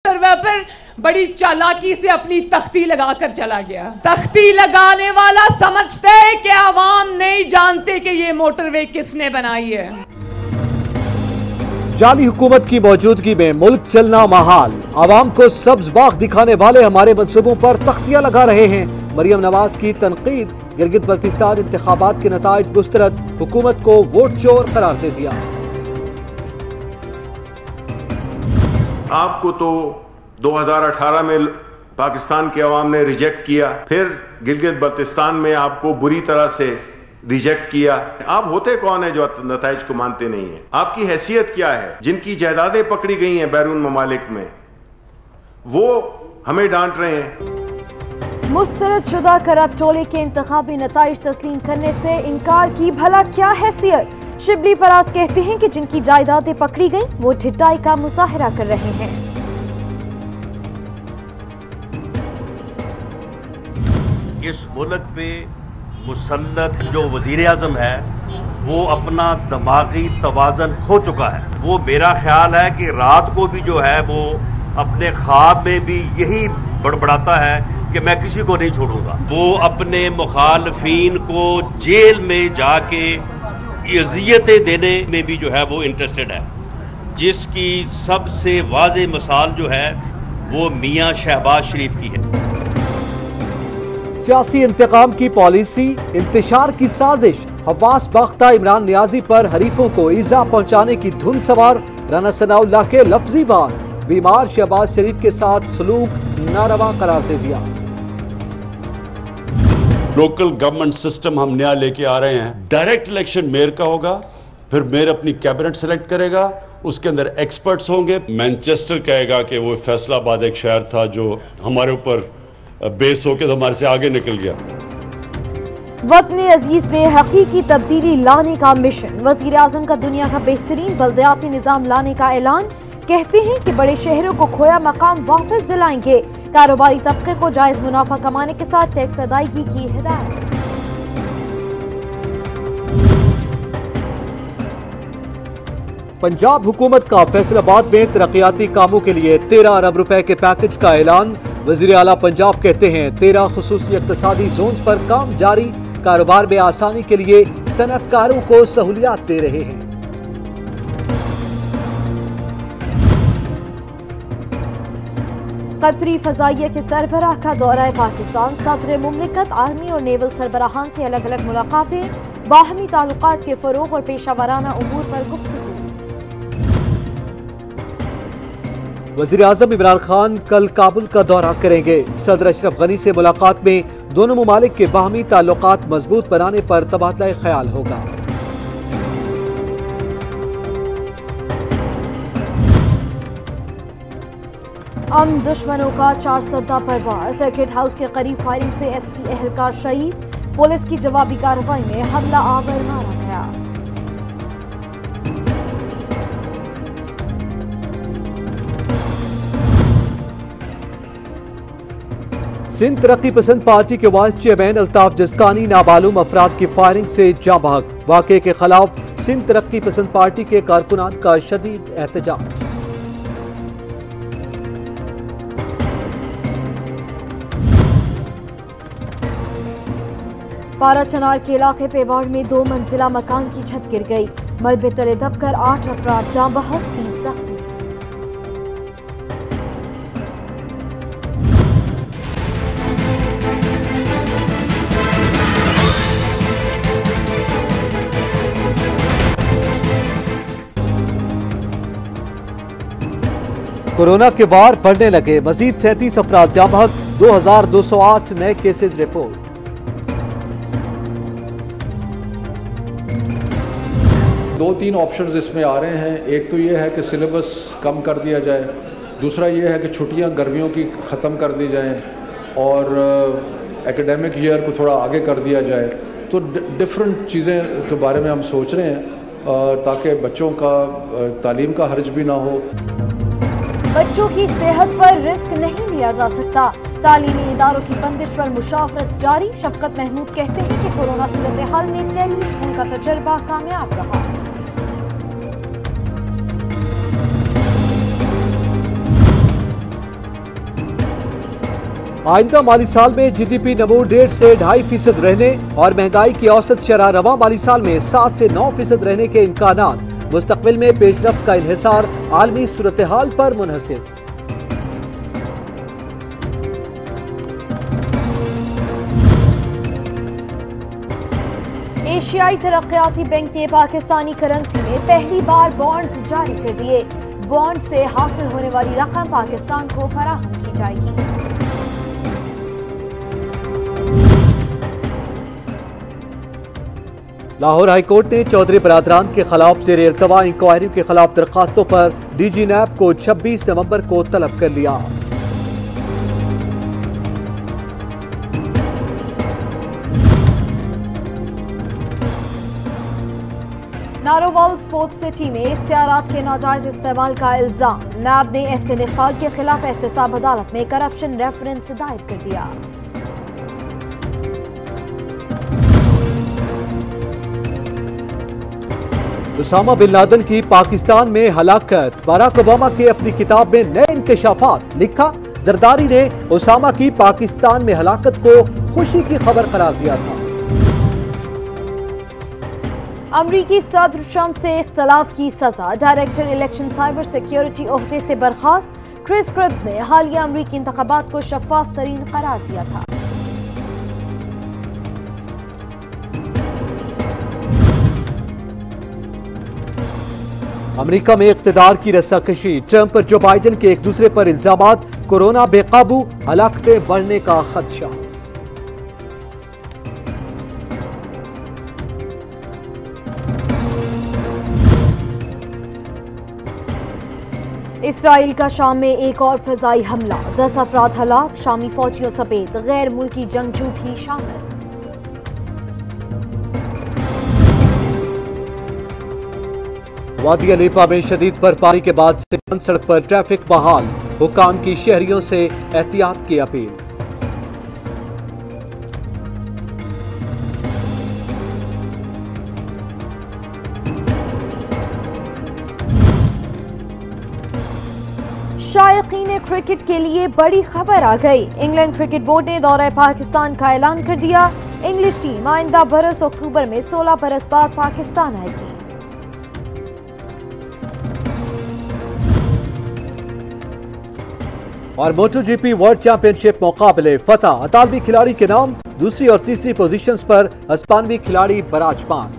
Mister vapour बड़ी चालाकी से अपनी तख्ती लगाकर चला गया। तख्ती लगाने वाला समझता है कि आवाम नहीं जानते कि ये मोटरवे किसने बनाई है। जाली हुकूमत की मौजूदगी में मुल्क चलना महाल। आवाम को सब्ज बाग दिखाने वाले हमारे मंसूबों पर तख्तियां लगा रहे हैं। मरियम नवाज की तनकीद। गिलगित बल्तिस्तान इंतखाबात के नताइज मुस्तरद, हुकूमत को वोट चोर करार दे दिया। आपको तो 2018 में पाकिस्तान के अवाम ने रिजेक्ट किया, फिर गिलगित बल्तिस्तान में आपको बुरी तरह से रिजेक्ट किया। आप होते कौन है जो नताइज को मानते नहीं है? आपकी हैसियत क्या है? जिनकी जायदादें पकड़ी गई हैं बैरून ममालिक में, वो हमें डांट रहे हैं। मुस्तरद शुदा करप्ट टोले के इंतखाबी नताइज तस्लीम करने से इनकार की भला क्या हैसियत? शिबली फराज कहते हैं कि जिनकी जायदादें पकड़ी गई वो ढिठाई का मुजाहरा कर रहे हैं। इस मुल्क पे मुसल्लत जो वजीर आज़म है वो अपना दिमागी तवाज़न खो चुका है। वो मेरा ख्याल है कि रात को भी जो है वो अपने ख्वाब में भी यही बड़बड़ाता है कि मैं किसी को नहीं छोड़ूंगा। वो अपने मुखालफीन को जेल में जाके अज़ियतें देने में भी जो है वो इंटरेस्टेड है, जिसकी सबसे वाज़े मिसाल जो है वो मियाँ शहबाज शरीफ की है। सियासी इंतकाम की पॉलिसी, इंतशार की साजिश, हवास बाख्ता इमरान नियाजी पर हरीफों को ईजा पहुंचाने की धुन सवार। राना सनाउल्लाह के लफ्जी वार, बीमार शहबाज शरीफ के साथ सलूक नारवा करार दे दिया। लोकल गवर्नमेंट सिस्टम हम नया लेके आ रहे हैं। डायरेक्ट इलेक्शन मेयर का होगा, फिर मेयर अपनी कैबिनेट सेलेक्ट करेगा, उसके अंदर एक्सपर्ट्स होंगे। मैनचेस्टर कहेगा कि वो फैसलाबाद एक शहर था जो हमारे ऊपर बेस होके तो हमारे से आगे निकल गया। वतन अजीज में हकीकी तब्दीली लाने का मिशन। वजीर आजम का दुनिया का बेहतरीन बल्दियाती निजाम लाने का ऐलान। कहते हैं कि बड़े शहरों को खोया मकाम वापस दिलाएंगे। कारोबारी तबके को जायज मुनाफा कमाने के साथ टैक्स अदायगी की हिदायत। पंजाब हुकूमत का फैसलाबाद में तरक्याती कामों के लिए 13 अरब रुपए के पैकेज का ऐलान। वज़ीर आला पंजाब कहते हैं 13 खुसूसी इक़्तिसादी जोन्स पर काम जारी। कारोबार में आसानी के लिए सनअतकारों को सहूलियात दे रहे हैं। कतरी फजाइया के सरबराह का दौरा पाकिस्तान। सदर मुमलिकत आर्मी और नेवल सरबराहान से अलग अलग मुलाकातें। बाहमी ताल्लुकात के फरोग और पेशा वाराना उमूर पर गुफ्तगू। वज़ीर आज़म इमरान खान कल काबुल का दौरा करेंगे। सदर अशरफ गनी से मुलाकात में दोनों मुमालिक के बाहमी ताल्लुकात मजबूत बनाने पर तबादला ख्याल होगा। दुश्मनों का 4 सद्दा पर वार। सर्किट हाउस के करीब फायरिंग से FC एहलकार शहीद। पुलिस की जवाबी कार्रवाई में हमला आवर मारा गया। सिंध तरक्की पसंद पार्टी के वाइस चेयरमैन अल्ताफ जसकानी नामालूम अफराद की फायरिंग से जाँ बहक। वाक़े के खिलाफ सिंध तरक्की पसंद पार्टी के कारकुनान का शदीद एहतजाज। पारा चनार के इलाके पेवाड़ में 2 मंजिला मकान की छत गिर गई। मलबे तले दबकर 8 अफराद जाँ बहक, 30 जख्मी। कोरोना के वार बढ़ने लगे। मजीद 37 अफराद जाँ बहक, 2208 नए केसेज रिपोर्ट। दो तीन ऑप्शंस इसमें आ रहे हैं। एक तो ये है कि सिलेबस कम कर दिया जाए, दूसरा ये है कि छुट्टियां गर्मियों की ख़त्म कर दी जाएं और एकेडमिक ईयर को थोड़ा आगे कर दिया जाए। तो डिफरेंट चीज़ें के बारे में हम सोच रहे हैं ताकि बच्चों का तालीम का हर्ज भी ना हो। बच्चों की सेहत पर रिस्क नहीं लिया जा सकता। तालीमी इदारों की बंदिश पर मुशावरत जारी। शफकत महमूद कहते हैं कि कोरोना सूरत हाल में टेली स्कूल का तजर्बा कामयाब रहा। आइंदा माली साल में GDP नमू 1.5 से 2.5% रहने और महंगाई की औसत शरह रवा माली साल में 7 से 9% रहने के इम्कानात। मुस्तकबिल में पेशरफ्त का इन्हिसार आलमी सूरत हाल पर मुनहसिर। एशियाई तरक्याती बैंक ने पाकिस्तानी करेंसी में पहली बार बॉन्ड्स जारी कर दिए। बॉन्ड से हासिल होने वाली रकम पाकिस्तान को फराहम की जाएगी। लाहौर हाईकोर्ट ने चौधरी बरादरान के खिलाफ ज़ेर इल्तवा इंक्वायरी के खिलाफ दरखास्तों पर DG NAB को 26 नवंबर को तलब कर लिया। नारोवाल स्पोर्ट्स सिटी में इख्तियारात के नाजायज इस्तेमाल का इल्जाम। NAB ने SN इकबाल के खिलाफ एहतसाब अदालत में करप्शन रेफरेंस दायर कर दिया। उसामा बिन लादेन की पाकिस्तान में हलाकत। बराक ओबामा की अपनी किताब में नए इंकशाफात लिखा। जरदारी ने उसामा की पाकिस्तान में हलाकत को खुशी की खबर करार दिया था। अमरीकी सदर ट्रंप से इख्तलाफ की सजा। डायरेक्टर इलेक्शन साइबर सिक्योरिटी ओहदे से बर्खास्त। क्रिस क्रिब्स ने हालिया अमरीकी इंतखाबात को शफाफ तरीन करार दिया था। अमेरिका में इख्तिदार की रस्साकशी। ट्रंप और जो बाइडेन के एक दूसरे पर इल्जामात। कोरोना बेकाबू, हलाकतें बढ़ने का खदशा। इसराइल का शाम में एक और फजाई हमला। 10 अफराद हलाक। शामी फौजियों समेत गैर मुल्की जंगजू भी शामिल। वादी अलीपा में शदीद बर्फबारी के बाद से बंद सड़क पर ट्रैफिक बहाल। हुकाम की शहरियों से एहतियात की अपील। शायकीन क्रिकेट के लिए बड़ी खबर आ गई। इंग्लैंड क्रिकेट बोर्ड ने दौरे पाकिस्तान का ऐलान कर दिया। इंग्लिश टीम आइंदा बरस अक्टूबर में 16 बरस बाद पाकिस्तान आएगी। और MotoGP वर्ल्ड चैंपियनशिप मुकाबले फतह। अतालवी खिलाड़ी के नाम दूसरी और तीसरी पोजीशंस पर हिस्पानवी खिलाड़ी बराजमान।